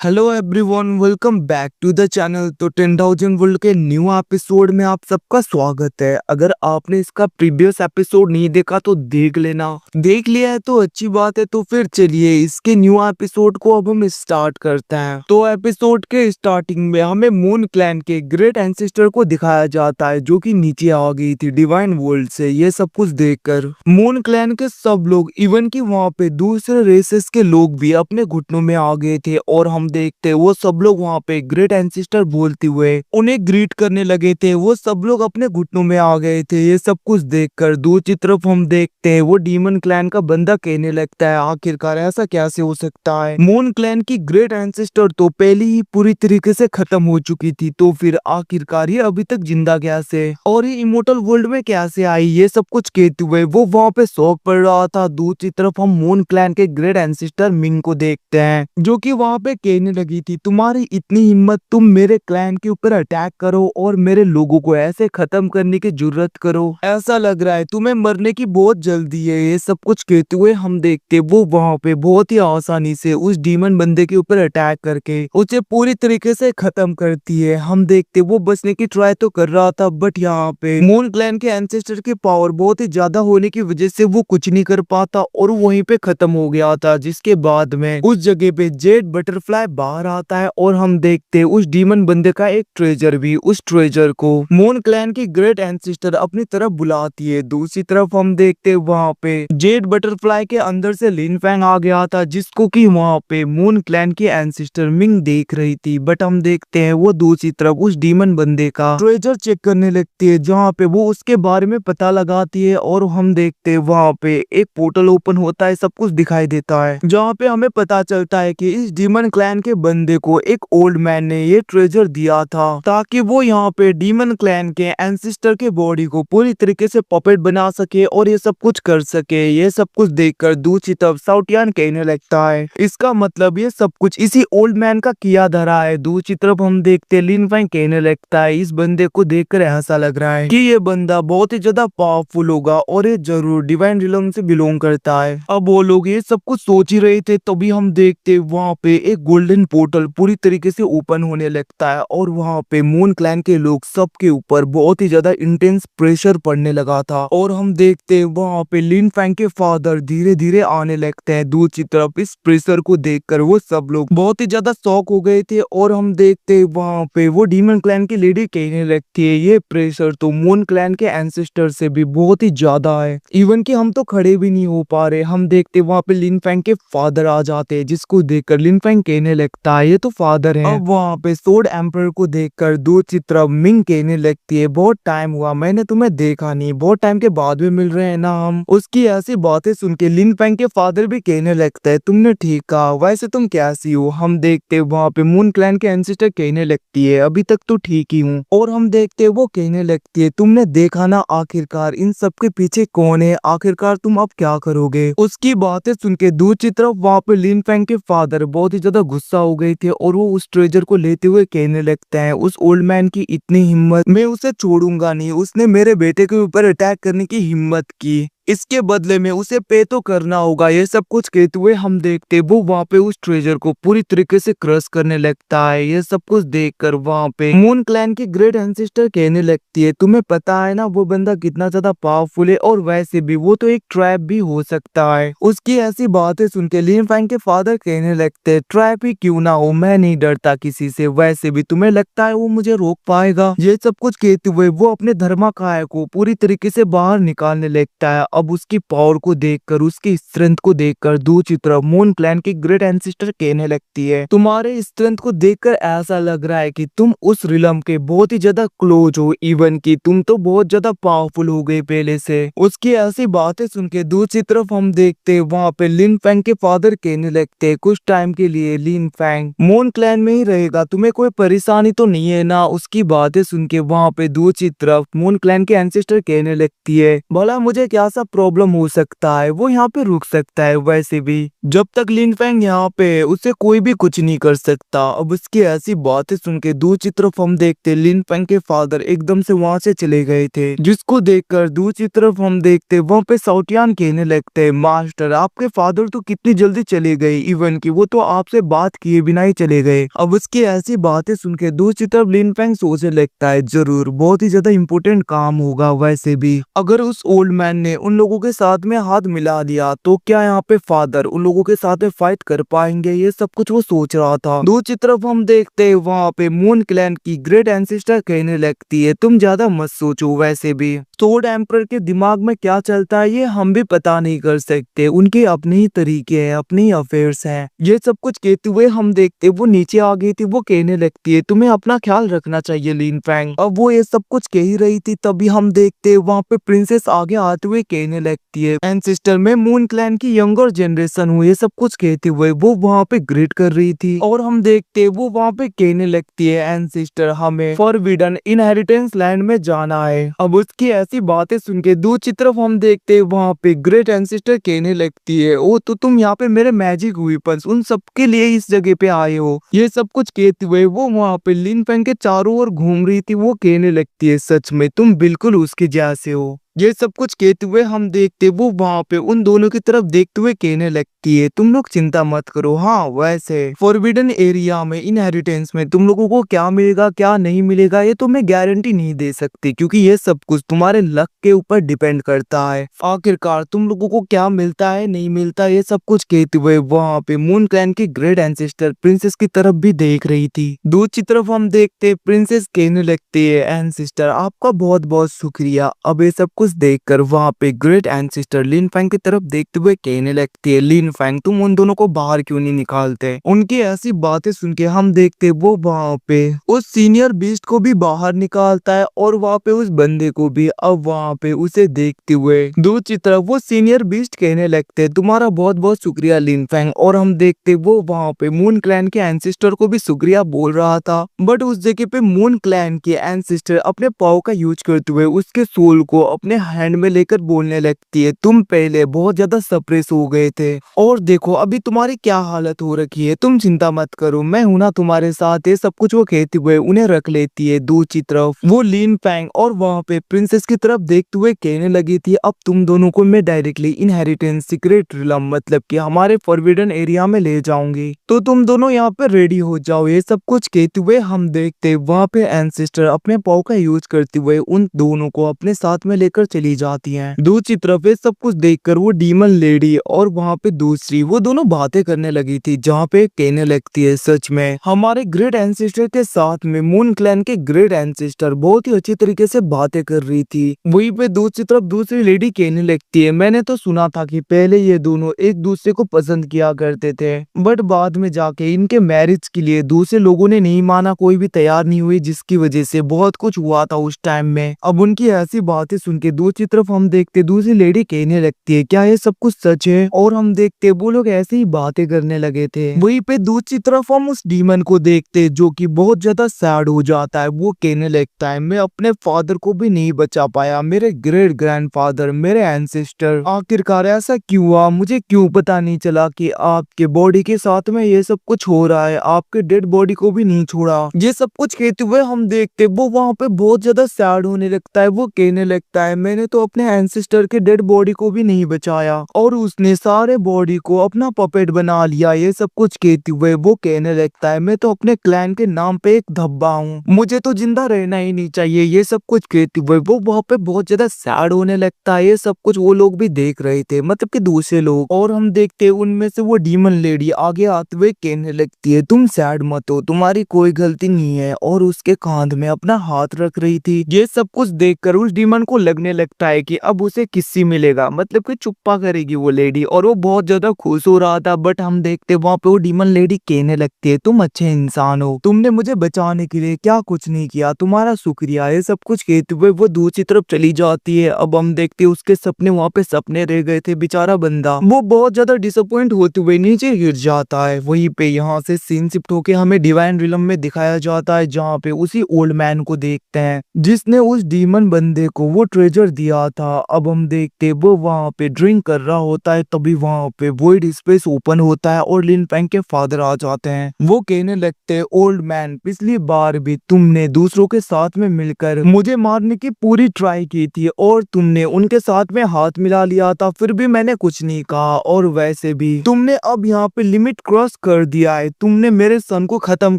Hello everyone, welcome back to the channel. तो 10,000 world के new episode में आप सबका स्वागत है। अगर आपने इसका प्रीवियस एपिसोड नहीं देखा तो देख लेना, देख लिया है तो अच्छी बात है। तो फिर चलिए इसके न्यू एपिसोड को अब हम स्टार्ट करते हैं। तो एपिसोड के स्टार्टिंग में हमें मून क्लैन के ग्रेट एंसेस्टर को दिखाया जाता है जो कि नीचे आ गई थी डिवाइन वर्ल्ड से। ये सब कुछ देखकर मून क्लैन के सब लोग, इवन कि वहाँ पे दूसरे रेसेस के लोग भी अपने घुटनों में आ गए थे और हम देखते वो सब लोग वहाँ पे ग्रेट एंसेस्टर बोलते हुए उन्हें ग्रीट करने लगे थे। वो सब लोग अपने घुटनों में आ गए थे। ये सब कुछ देखकर दूसरी तरफ हम देखते हैं वो डीमन क्लैन का बंदा कहने लगता है, आखिरकार ऐसा कैसे हो सकता है? मून क्लैन की ग्रेट एंसेस्टर तो पहले ही पूरी तरीके से खत्म हो चुकी थी, तो फिर आखिरकार ये अभी तक जिंदा कैसे और ये इमोर्टल वर्ल्ड में कैसे आई? ये सब कुछ कहते हुए वो वहाँ पे शौक पड़ रहा था। दूसरी तरफ हम मून क्लैन के ग्रेट एंसेस्टर मिंग को देखते हैं जो कि वहाँ पे कहने लगी थी, तुम्हारी इतनी हिम्मत, तुम मेरे क्लैन के ऊपर अटैक करो और मेरे लोगों को ऐसे खत्म करने की जरूरत करो। ऐसा लग रहा है तुम्हें मरने की बहुत जल्दी है। ये सब कुछ कहते हुए हम देखते वो वहाँ पे बहुत ही आसानी से उस डीमन बंदे के ऊपर अटैक करके उसे पूरी तरीके से खत्म करती है। हम देखते वो बचने की ट्राई तो कर रहा था, बट यहाँ पे मून क्लैन के एंसेस्टर की पावर बहुत ही ज्यादा होने की वजह से वो कुछ नहीं कर पाता और वहीं पे खत्म हो गया था। जिसके बाद में उस जगह पे जेड बटरफ्लाई बाहर आता है और हम देखते उस डीमन बंदे का एक ट्रेजर भी। उस ट्रेजर को मून क्लैन की ग्रेट एंसेस्टर अपनी तरफ बुलाती है। दूसरी तरफ हम देखते वहाँ पे जेड बटरफ्लाई के अंदर से लिन फैंग आ गया था जिसको कि वहाँ पे मून क्लैन की एंसेस्टर मिंग देख रही थी। बट हम देखते हैं वो दूसरी तरफ उस डीमन बंदे का ट्रेजर चेक करने लगती है जहाँ पे वो उसके बारे में पता लगाती है और हम देखते हैं वहाँ पे एक पोर्टल ओपन होता है, सब कुछ दिखाई देता है जहाँ पे हमें पता चलता है कि इस डीमन क्लैन के बंदे को एक ओल्ड मैन ने ये ट्रेजर दिया था ताकि वो यहाँ पे डीमन क्लैन के एंसेस्टर के बॉडी को पूरी तरीके से पपेट बना सके और ये सब कुछ कर सके। ये सब कुछ देखकर दूसरी तरफ साउटियान कहने लगता है, इसका मतलब ये सब कुछ इसी ओल्ड मैन का किया धरा है। दूसरी तरफ हम देखते लिन फैंग कहने लगता है, इस बंदे को देखकर ऐसा लग रहा है कि ये बंदा बहुत ही ज्यादा पावरफुल होगा और ये जरूर डिवाइन रिलम से बिलोंग करता है। अब वो लोग ये सब कुछ सोच ही रहे थे तभी हम देखते वहाँ पे एक गोल्डन पोर्टल पूरी तरीके से ओपन होने लगता है और वहाँ पे मून क्लैन के लोग सबके ऊपर बहुत ही ज्यादा इंटेंस प्रेशर पड़ने लगा था और हम देखते वहाँ पे लिन फैंग के फादर धीरे धीरे आने लगते हैं। दूसरी तरफ इस प्रेशर को देखकर वो सब लोग बहुत ही ज्यादा शॉक हो गए थे और हम देखते वहाँ पे वो डीमन क्लैन की लेडी कहने लगती है, ये प्रेशर तो मून क्लैन के एंसेस्टर से भी बहुत ही ज्यादा है, इवन कि हम तो खड़े भी नहीं हो पा रहे। हम देखते वहाँ पे लिन फैंग के फादर आ जाते हैं जिसको देखकर लिन फैंग कहने लगता है, ये तो फादर है। अब वहाँ पे सोर्ड एम्पर को देखकर दूसरी तरफ मिंग कहने लगती है, बहुत टाइम हुआ, मैंने तुम्हें देखा नहीं, बहुत टाइम के बाद भी मिल रहे हैं ना हम। उसकी ऐसी बातें सुन के लिन फैंग के फादर भी कहने लगता है, तुमने ठीक कहा, वैसे तुम कैसी हो? हम देखते वहाँ पे मून क्लैन के एंसेस्टर कहने लगती है, अभी तक तो ठीक ही हूँ। और हम देखते वो कहने लगती है, तुमने देखा ना आखिरकार इन सब के पीछे कौन है, आखिरकार तुम अब क्या करोगे? उसकी बातें सुन के दूसरी तरफ वहाँ पे लिन फैंग के फादर बहुत ही ज्यादा गुस्सा हो गए थे और वो उस ट्रेजर को लेते हुए कहने लगते हैं, उस ओल्ड मैन की इतनी हिम्मत, मैं उसे छोड़ूंगा नहीं, उसने मेरे बेटे के ऊपर अटैक करने की हिम्मत की, इसके बदले में उसे पे तो करना होगा। ये सब कुछ कहते हुए हम देखते वो वहाँ पे उस ट्रेजर को पूरी तरीके से क्रश करने लगता है। ये सब कुछ देखकर वहाँ पे मून क्लैन की ग्रेट एंसेस्टर कहने लगती है, तुम्हें पता है ना वो बंदा कितना ज्यादा पावरफुल है और वैसे भी वो तो एक ट्रैप भी हो सकता है। उसकी ऐसी बातें सुन के लिन फैंग के फादर कहने लगते हैं, ट्रैप ही क्यों ना हो, मैं नहीं डरता किसी से, वैसे भी तुम्हें लगता है वो मुझे रोक पाएगा? ये सब कुछ कहते हुए वो अपने धर्माकाय को पूरी तरीके से बाहर निकालने लगता है। अब उसकी पावर को देखकर, उसकी स्ट्रेंथ को देखकर दूसरी तरफ मून क्लैन की ग्रेट एंसेस्टर कहने लगती है, तुम्हारे स्ट्रेंथ को देखकर ऐसा लग रहा है कि तुम उस रिलम के बहुत ही ज्यादा क्लोज हो, इवन कि तुम तो बहुत ज्यादा पावरफुल हो गए पहले से। उसकी ऐसी बातें सुन के दूसरी तरफ हम देखते वहाँ पे लिन फैंग के फादर कहने लगते, कुछ टाइम के लिए लिन फैंग मून क्लैन में ही रहेगा, तुम्हें कोई परेशानी तो नहीं है ना? उसकी बातें सुन के वहाँ पे दूसरी तरफ मून क्लैन के एंसेस्टर कहने लगती है, भला मुझे क्या सा प्रॉब्लम हो सकता है, वो यहाँ पे रुक सकता है। वैसे भी जब तक लिन फैंग यहाँ पे उसे कोई भी कुछ नहीं कर सकता। अब उसकी ऐसी बातें सुन के दूसरी तरफ हम देखते लिन फैंग के फादर एकदम से वहां से चले गए थे, जिसको देखकर दूसरी तरफ हम देखते वहां पे साउटियान कहने लगते, मास्टर आपके फादर तो कितनी जल्दी चले गए, इवन की वो तो आपसे बात किए बिना ही चले गए। अब उसकी ऐसी बातें सुन के दूसरी तरफ लिन फैंग सोचने लगता है, जरूर बहुत ही ज्यादा इंपॉर्टेंट काम होगा। वैसे भी अगर उस ओल्ड मैन ने उन लोगों के साथ में हाथ मिला दिया तो क्या यहाँ पे फादर उन लोगों के साथ में फाइट कर पाएंगे, ये सब कुछ वो सोच रहा था। दूसरी तरफ हम देखते हैं वहाँ पे मून क्लैन की ग्रेट एंसेस्टर कहने लगती है, तुम ज्यादा मत सोचो, वैसे भी सोर्ड एम्परर के दिमाग में क्या चलता है ये हम भी पता नहीं कर सकते, उनके अपने ही तरीके हैं, अपने ही अफेयर्स हैं। ये सब कुछ कहते हुए हम देखते वो नीचे आ गई थी, वो कहने लगती है तुम्हें अपना ख्याल रखना चाहिए लिन फैंग। अब वो ये सब कुछ कह ही रही थी, तभी हम देखते वहाँ पे प्रिंसेस आगे आते हुए कहने लगती है, एंसेस्टर में मून क्लैन की यंगर जनरेशन हुई, ये सब कुछ कहते हुए वो वहाँ पे ग्रीट कर रही थी। और हम देखते वो वहाँ पे कहने लगती है, एंसेस्टर हमें फॉरबिडन इनहेरिटेंस लैंड में जाना है। अब उसकी ऐसी बातें सुन के दूसरी तरफ हम देखते वहाँ पे ग्रेट एंसेस्टर कहने लगती है, ओ तो तुम यहाँ पे मेरे मैजिक वेपन्स उन सबके लिए इस जगह पे आए हो। ये सब कुछ कहते हुए वो वहाँ पे लिन फैंग के चारों ओर घूम रही थी, वो कहने लगती है, सच में तुम बिल्कुल उसके जैसे हो। ये सब कुछ कहते हुए हम देखते वो वहाँ पे उन दोनों की तरफ देखते हुए कहने लगती है, तुम लोग चिंता मत करो। हाँ वैसे फॉरबिडन एरिया में इनहेरिटेंस में तुम लोगों को क्या मिलेगा क्या नहीं मिलेगा ये तो मैं गारंटी नहीं दे सकती, क्योंकि ये सब कुछ तुम्हारे लक के ऊपर डिपेंड करता है। आखिरकार तुम लोगों को क्या मिलता है नहीं मिलता, ये सब कुछ कहते हुए वहाँ पे मून क्लैन की ग्रेट एंसेस्टर प्रिंसेस की तरफ भी देख रही थी। दूसरी तरफ हम देखते प्रिंसेस कहने लगती है, एंसेस्टर आपका बहुत बहुत शुक्रिया। अब ये सब कुछ देखकर वहाँ पे ग्रेट एंसेस्टर लिन फैंग की तरफ देखते हुए कहने लगती है, लिन फैंग तुम उन दोनों को बाहर क्यों नहीं निकालते। उनकी ऐसी बातें सुन के हम देखते वो वहाँ पे उस सीनियर बीस्ट को भी बाहर निकालता है और वहाँ पे उस बंदे को भी। अब वहाँ पे उसे देखते हुए दूसरी तरफ वो सीनियर बीस्ट कहने लगते तुम्हारा बहुत बहुत शुक्रिया लिन फैंग। और हम देखते वो वहाँ पे मून क्लैन के एंसेस्टर को भी शुक्रिया बोल रहा था, बट उस जगह पे मून क्लैन के एंसेस्टर अपने पाव का यूज करते हुए उसके सोल को अपने हैंड में लेकर बोलने लगती है, तुम पहले बहुत ज्यादा सप्रेस हो गए थे और देखो अभी तुम्हारी क्या हालत हो रखी है, तुम चिंता मत करो, मैं हूं ना तुम्हारे साथ। ये सब कुछ वो कहते हुए उन्हें रख लेती है। दूसरी तरफ वो लिन फैंग और वहाँ पे प्रिंसेस की तरफ देखते हुए कहने लगी थी, अब तुम दोनों को मैं डायरेक्टली इनहेरिटेंस सीक्रेट रिलम मतलब कि हमारे फॉरबिडन एरिया में ले जाऊंगी, तो तुम दोनों यहाँ पे रेडी हो जाओ। ये सब कुछ कहते हुए हम देखते वहाँ पे एंसेस्टर अपने पाव का यूज करते हुए उन दोनों को अपने साथ में लेकर चली जाती हैं। दूसरी तरफ ये सब कुछ देखकर वो डीमन लेडी और वहाँ पे दूसरी वो दोनों बातें करने लगी थी, जहाँ पे कहने लगती है, सच में हमारे ग्रेट एंसेस्टर के साथ में मून क्लैन के ग्रेट एंसेस्टर बहुत ही अच्छी तरीके से बातें कर रही थी। वहीं पे दूसरी तरफ दूसरी लेडी कहने लगती है, मैंने तो सुना था कि पहले ये दोनों एक दूसरे को पसंद किया करते थे, बट बाद में जाके इनके मैरिज के लिए दूसरे लोगों ने नहीं माना, कोई भी तैयार नहीं हुई, जिसकी वजह से बहुत कुछ हुआ था उस टाइम में। अब उनकी ऐसी बातें सुन के दूसरी तरफ हम देखते दूसरी लेडी कहने लगती है, क्या ये सब कुछ सच है। और हम देखते वो लोग ऐसे ही बातें करने लगे थे। वहीं पे दूसरी तरफ हम उस डीमन को देखते जो कि बहुत ज्यादा सैड हो जाता है। वो कहने लगता है, मैं अपने फादर को भी नहीं बचा पाया, मेरे ग्रेट ग्रैंडफादर, मेरे एंसेस्टर, आखिरकार ऐसा क्यों हुआ, मुझे क्यों पता नहीं चला कि आपके बॉडी के साथ में ये सब कुछ हो रहा है, आपके डेड बॉडी को भी नहीं छोड़ा। ये सब कुछ कहते हुए हम देखते वो वहाँ पे बहुत ज्यादा सैड होने लगता है। वो कहने लगता है, मैंने तो अपने एंसेस्टर के डेड बॉडी को भी नहीं बचाया और उसने सारे बॉडी को अपना पपेट बना लिया। ये सब कुछ कहते हुए वो कहने लगता है, मैं तो अपने क्लैन के नाम पे एक धब्बा हूँ, मुझे तो जिंदा रहना ही नहीं चाहिए। ये सब कुछ कहते हुए वो वहाँ पे बहुत ज्यादा सैड होने लगता है। ये सब कुछ वो लोग भी देख रहे थे, मतलब कि दूसरे लोग। और हम देखते हैं उनमें से वो डीमन लेडी आगे आते हुए कहने लगती है, तुम सैड मत हो, तुम्हारी कोई गलती नहीं है, और उसके कांध में अपना हाथ रख रही थी। ये सब कुछ देखकर उस डीमन को लगने लगता है कि अब उसे किस्सी मिलेगा, मतलब कि चुप्पा करेगी वो लेडी, और वो बहुत ज्यादा खुश हो रहा था। बट हम देखते वहाँ पे वो डीमन लेडी कहने लगती है, तुम अच्छे इंसान हो, तुमने मुझे बचाने के लिए क्या कुछ नहीं किया, तुम्हारा शुक्रिया। ये सब कुछ कहते हुए वो दूसरी तरफ चली जाती है। अब हम देखते उसके सपने वहाँ पे सपने रह गए थे, बेचारा बंदा वो बहुत ज्यादा डिसअपॉइंट होते हुए नीचे गिर जाता है। वहीं पे यहाँ से सीन शिफ्ट होके हमें डिवाइन रिलम में दिखाया जाता है, जहाँ पे उसी ओल्ड मैन को देखते हैं जिसने उस डीमन बंदे को वो ट्रेजर एक्सपोजर दिया था। अब हम देखते वो वहाँ पे ड्रिंक कर रहा होता है, तभी वहाँ पे वॉइड स्पेस ओपन होता है और लिन फैंग के फादर आ जाते हैं। वो कहने लगते, ओल्ड मैन, पिछली बार भी तुमने दूसरों के साथ में मिलकर मुझे मारने की पूरी ट्राई की थी और तुमने उनके साथ में हाथ मिला लिया था, फिर भी मैंने कुछ नहीं कहा। और वैसे भी तुमने अब यहाँ पे लिमिट क्रॉस कर दिया है। तुमने मेरे सन को खत्म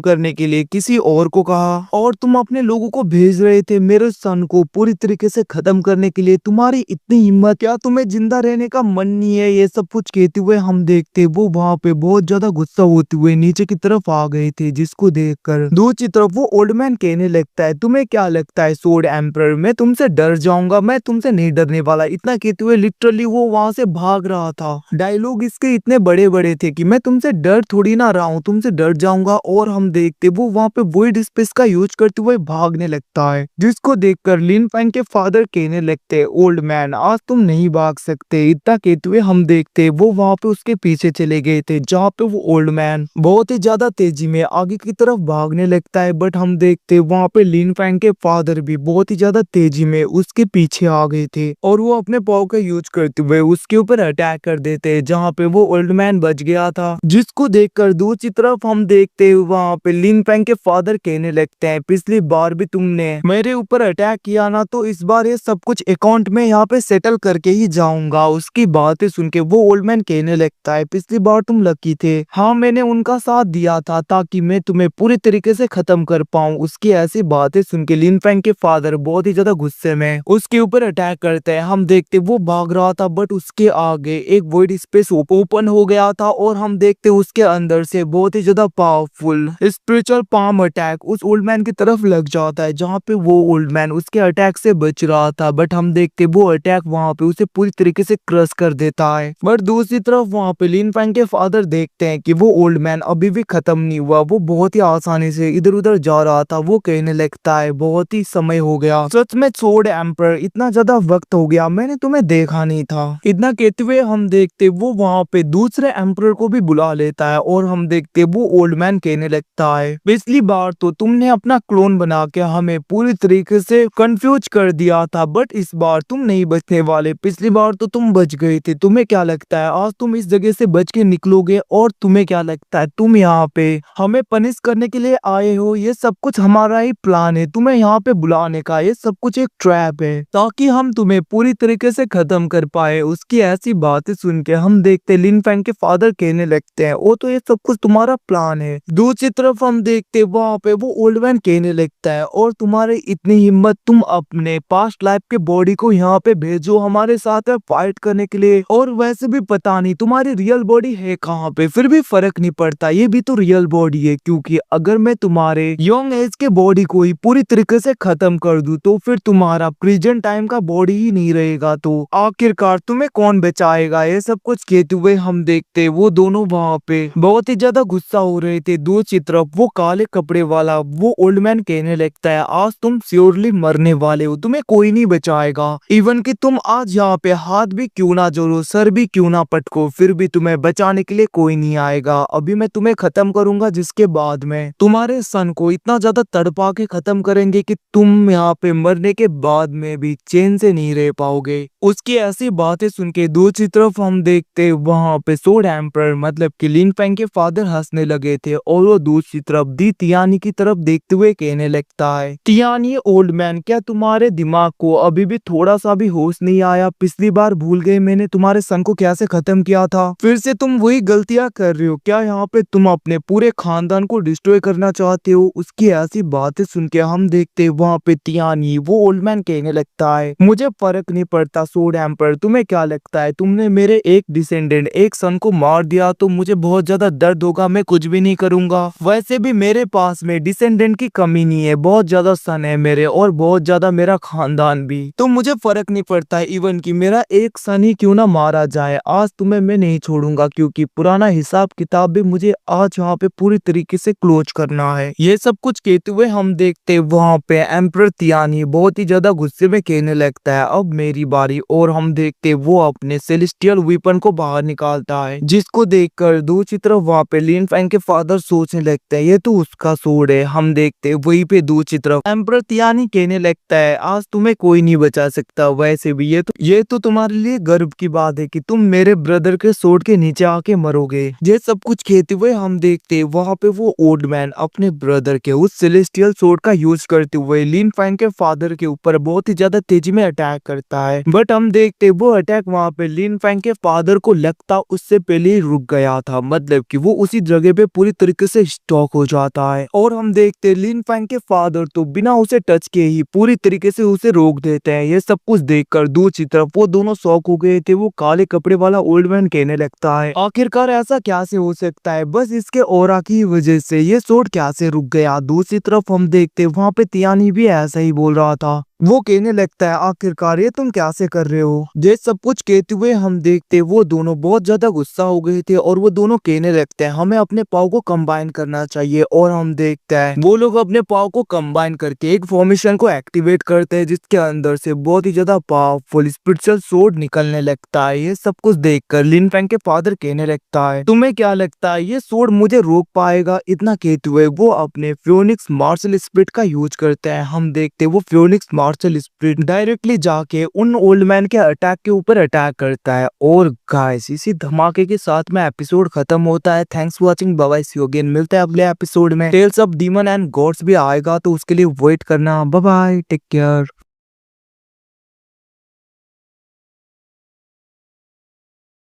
करने के लिए किसी और को कहा और तुम अपने लोगों को भेज रहे थे मेरे सन को पूरी तरीके से खत्म करने के लिए। तुम्हारी इतनी हिम्मत, क्या तुम्हें जिंदा रहने का मन नहीं है? ये सब कुछ कहते हुए हम देखते वो वहाँ पे बहुत ज्यादा गुस्सा होते हुए नीचे की तरफ आ गए थे, जिसको देखकर दूसरी तरफ वो ओल्ड मैन कहने लगता है, तुम्हें क्या लगता है सोर्ड एम्परर, मैं तुमसे डर जाऊंगा? मैं तुमसे नहीं डरने वाला। इतना कहते हुए लिटरली वो वहां से भाग रहा था। डायलॉग इसके इतने बड़े बड़े थे कि मैं तुमसे डर थोड़ी ना रहा हूँ, तुमसे डर जाऊंगा। और हम देखते वो वहाँ पे वॉइड स्पेस का यूज करते हुए भागने लगता है, जिसको देखकर लिन फैंग के फादर कहने लगते, ओल्ड मैन आज तुम नहीं भाग सकते। इतना कहते हुए हम देखते वो वहाँ पे उसके पीछे चले गए थे, जहाँ पे वो ओल्ड मैन बहुत ही ज्यादा तेजी में आगे की तरफ भागने लगता है। बट हम देखते वहाँ पे लिन फैंग के फादर भी बहुत ही ज्यादा तेजी में उसके पीछे आ गए थे और वो अपने पाव का यूज करते हुए उसके ऊपर अटैक कर देते, जहाँ पे वो ओल्ड मैन बच गया था। जिसको देखकर दूसरी तरफ हम देखते वहाँ पे लिन फैंग के फादर कहने लगते हैं, पिछली बार भी तुमने मेरे ऊपर अटैक किया ना, तो इस बार ये सब कुछ अकाउंट में यहाँ पे सेटल करके ही जाऊंगा। उसकी बातें सुन के वो ओल्ड मैन कहने लगता है, पिछली बार तुम लकी थे, हाँ मैंने उनका साथ दिया था ताकि मैं तुम्हें पूरी तरीके से खत्म कर पाऊं। उसकी ऐसी बातें सुन के लिन फैंग के फादर बहुत ही ज्यादा गुस्से में उसके ऊपर अटैक करते हैं। हम देखते वो भाग रहा था बट उसके आगे एक वॉइड स्पेस ओपन हो गया था और हम देखते उसके अंदर से बहुत ही ज्यादा पावरफुल स्पिरिचुअल पाम अटैक उस ओल्ड मैन की तरफ लग जाता है, जहाँ पे वो ओल्ड मैन उसके अटैक से बच रहा था। बट हम देखते वो अटैक वहाँ पे उसे पूरी तरीके से क्रश कर देता है। बट दूसरी तरफ वहाँ पे लिन फैंग के फादर देखते हैं कि वो ओल्ड मैन अभी भी खत्म नहीं हुआ, वो बहुत ही आसानी से इधर उधर जा रहा था। वो कहने लगता है, बहुत ही समय हो गया, सच में सोर्ड एम्परर, इतना ज्यादा वक्त हो गया, मैंने तुम्हें देखा नहीं था। इतना कहते हुए हम देखते वो वहाँ पे दूसरे एम्परर को भी बुला लेता है और हम देखते वो ओल्ड मैन कहने लगता है, पिछली बार तो तुमने अपना क्लोन बना के हमें पूरी तरीके से कंफ्यूज कर दिया था, बट इस बार तुम नहीं बचने वाले। पिछली बार तो तुम बच गए थे, तुम्हें क्या लगता है आज तुम इस जगह से बच के निकलोगे? और तुम्हें क्या लगता है तुम यहाँ पे हमें पनिश करने के लिए आए हो? ये सब कुछ हमारा ही प्लान है तुम्हें यहाँ पे बुलाने का, ये सब कुछ एक ट्रैप है ताकि हम तुम्हें पूरी तरीके से खत्म कर पाए। उसकी ऐसी बातें सुन के हम देखते लिन फैंग के फादर कहने लगते हैं, वो तो ये सब कुछ तुम्हारा प्लान है। दूसरी तरफ हम देखते वहाँ पे वो ओल्ड मैन कहने लगता है, और तुम्हारी इतनी हिम्मत, तुम अपने पास्ट लाइफ के बॉडी को यहाँ पे भेजो हमारे साथ में फाइट करने के लिए, और वैसे भी पता नहीं तुम्हारी रियल बॉडी है कहाँ पे, फिर भी फर्क नहीं पड़ता, ये भी तो रियल बॉडी है। क्योंकि अगर मैं तुम्हारे यंग एज के बॉडी को ही पूरी तरीके से खत्म कर दूं तो फिर तुम्हारा प्रेजेंट टाइम का बॉडी ही नहीं रहेगा, तो आखिरकार तुम्हें कौन बचाएगा? ये सब कुछ कहते हुए हम देखते वो दोनों वहाँ पे बहुत ही ज्यादा गुस्सा हो रहे थे। दूसरी तरफ वो काले कपड़े वाला वो ओल्ड मैन कहने लगता है, आज तुम श्योरली मरने वाले हो, तुम्हें कोई नहीं बचाएगा। इवन कि तुम आज यहाँ पे हाथ भी क्यों ना जोड़ो, सर भी क्यों ना पटको, फिर भी तुम्हें बचाने के लिए कोई नहीं आएगा। अभी मैं तुम्हें खत्म करूंगा, जिसके बाद में तुम्हारे सन को इतना ज्यादा तड़पा के खत्म करेंगे कि तुम यहाँ पे मरने के बाद में भी चैन से नहीं रह पाओगे। उसकी ऐसी बातें सुन के दूसरी तरफ हम देखते वहाँ पे सोर्ड एम्परर मतलब कि लिन फैंग के फादर हंसने लगे थे, और वो दूसरी तरफ दी तियानी की तरफ देखते हुए कहने लगता है, तियानी ओल्ड मैन, क्या तुम्हारे दिमाग को अभी भी थोड़ा सा भी होश नहीं आया? पिछली बार भूल गए मैंने तुम्हारे सन को कैसे खत्म किया था, फिर से तुम वही गलतियां कर रहे हो क्या? यहाँ पे तुम अपने पूरे खानदान को डिस्ट्रॉय करना चाहते हो? उसकी ऐसी बातें सुन के हम देखते वहाँ पे तियानी वो ओल्ड मैन कहने लगता है, मुझे फर्क नहीं पड़ता सोर्ड एम्परर, तुम्हें क्या लगता है तुमने मेरे एक डिसेंडेंट एक सन को मार दिया तो मुझे बहुत ज्यादा दर्द होगा? मैं कुछ भी नहीं करूंगा, वैसे भी मेरे पास में डिसेंडेंट की कमी नहीं है, बहुत ज्यादा सन है मेरे और बहुत ज्यादा मेरा खानदान भी, तो मुझे फर्क नहीं पड़ता है इवन कि मेरा एक सन ही क्यों ना मारा जाए, आज तुम्हें मैं नहीं छोड़ूंगा, क्योंकि पुराना हिसाब किताब भी मुझे आज यहाँ पे पूरी तरीके से क्लोज करना है। ये सब कुछ कहते हुए हम देखते वहाँ पे एम्परर तियानी बहुत ही ज्यादा गुस्से में कहने लगता है, अब मेरी बारी, और हम देखते वो अपने सेलेस्टियल वेपन को बाहर निकालता है, जिसको देखकर दूसरी तरफ वहाँ पे लिन फैंग के फादर सोचने लगते हैं ये तो उसका सोर्ड है। हम देखते वहीं पे दूसरी तरफ एम्परर तियानी कहने लगता है, आज तुम्हें कोई नहीं नहीं बचा सकता। वैसे भी ये तो तुम्हारे लिए गर्व की बात है कि तुम मेरे ब्रदर के सोर्ड के नीचे आके मरोगे। ये सब कुछ कहते हुए हम देखते वहां पे वो ओल्ड मैन अपने ब्रदर के उस सेलेस्टियल सोर्ड का यूज करते हुए लिन फैंग के फादर के ऊपर बहुत ही ज्यादा तेजी में अटैक करता है। बट हम देखते वो अटैक वहां पे लिन फैंग के फादर को लगता उससे पहले ही रुक गया था, मतलब कि वो उसी जगह पे पूरी तरीके से स्टॉक हो जाता है। और हम देखते लिन फैंग के फादर तो बिना उसे टच किए ही पूरी तरीके से उसे रोक देते हैं। ये सब कुछ देखकर दूसरी तरफ वो दोनों शॉक हो गए थे। वो काले कपड़े वाला ओल्ड मैन कहने लगता है आखिरकार ऐसा क्या से हो सकता है, बस इसके ऑरा की वजह से ये सोर्ड क्या से रुक गया। दूसरी तरफ हम देखते वहां पे तियानी भी ऐसा ही बोल रहा था। वो कहने लगता है आखिरकार ये तुम क्या से कर रहे हो। ये सब कुछ कहते हुए हम देखते वो दोनों बहुत ज्यादा गुस्सा हो गए थे और वो दोनों कहने लगते हैं हमें अपने पाव को कंबाइन करना चाहिए। और हम देखते हैं वो लोग अपने पाव को कंबाइन करके एक फॉर्मेशन को एक्टिवेट करते हैं जिसके अंदर से बहुत ही ज्यादा पावरफुल स्पिरिचुअल सोर्ड निकलने लगता है। ये सब कुछ देखकर लिन फैंग के फादर कहने लगता है तुम्हें क्या लगता है ये सोर्ड मुझे रोक पाएगा। इतना कहते हुए वो अपने फ्योनिक्स मार्शल स्पिरिट का यूज करते हैं। हम देखते वो फ्योनिक्स मार्शल स्पिरिट डायरेक्टली जाके उन ओल्ड मैन के अटैक के ऊपर अटैक करता है। और गाइस इसी धमाके के साथ में एपिसोड खत्म होता है। Thanks for watching, bye bye, see you again. मिलते हैं अगले एपिसोड में। Tales of demon and gods भी आएगा तो उसके लिए वेट करना। Bye bye, take care.